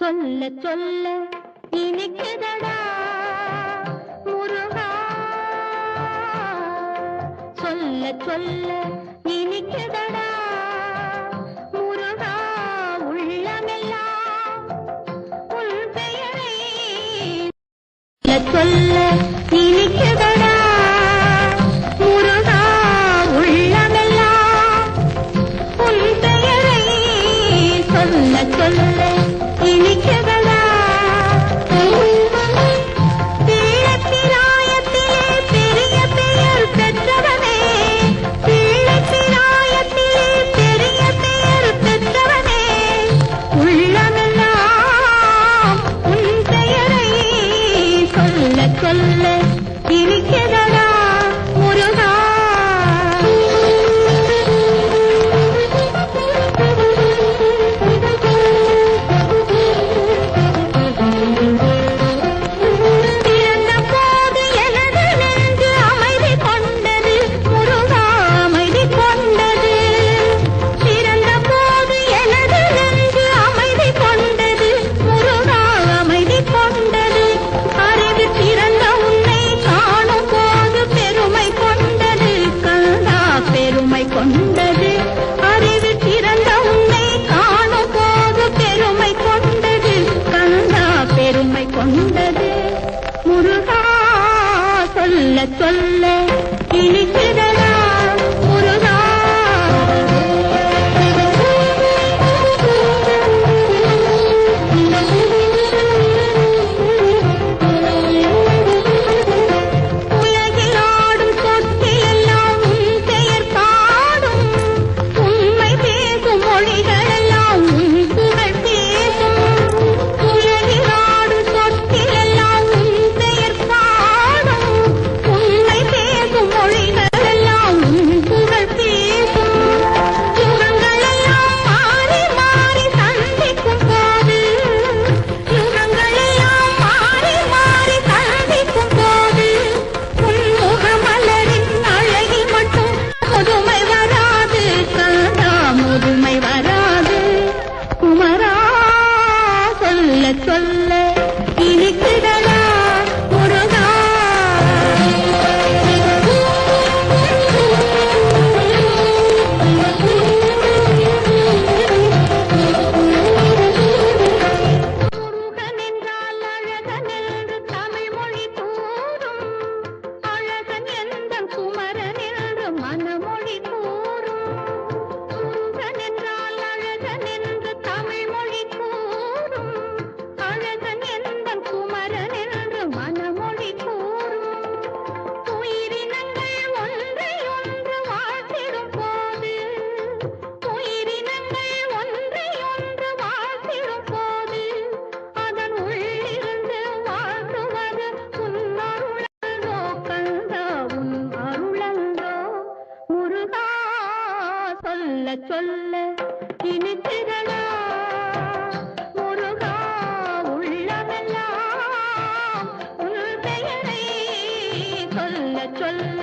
சொல்ல சொல்ல இனிக்குதடா முருகா, சொல்ல சொல்ல இனிக்குதடா முருகா, உள்ளமெல்லாம் உன் பெயரை சொல்ல இனிக்குதடா முருகா, உள்ளமெல்லாம் உன் பெயரை சொல்ல சொல்ல இனிக்குதடா. பிள்ளைப்பிராயத்திலே பெரிய பெயர் பெற்றவனே, பிள்ளைப்பிராயத்திலே பெரிய பெயர் பெற்றவனே, உள்ளமெல்லாம் உன் பெயரை சொல்ல சொல்ல இனிக்குதடா முருகா. கொண்டது அறிவு திறந்த உன்னை காணும் போது பெருமை கொண்டது, கந்தா பெருமை கொண்டது. முருகா, சொல்ல சொல்ல இனிக்குதடா முருகா. சொல்ல இனிக்குதடா முருகா. முருகன் என்றால் அழகன் என்று தமிழ் மொழி கூறும், அழகன் எந்தன் குமரன் என்று மனமொழி கூறும். முருகன் என்றால் அழகன் என்று தமிழ் மொழி கூறும், அழகன் எந்தன் குமரன் என்று மனமொழி கூறும். உயிரினங்கள் ஒன்றை ஒன்று வாழ்த்திடும் போது, உயிரினங்கள் ஒன்றை ஒன்று வாழ்த்திடும் போது, அதன் உள்ளிருந்து வாழ்த்துவது உன் அருளந்தோ கந்தா, உன் அருளந்தோ முருகா. சொல்ல சொல்ல இனிக்குதடா முருகா, உள்ளமெல்லாம் உன் பெயரை சொல்ல சொல்ல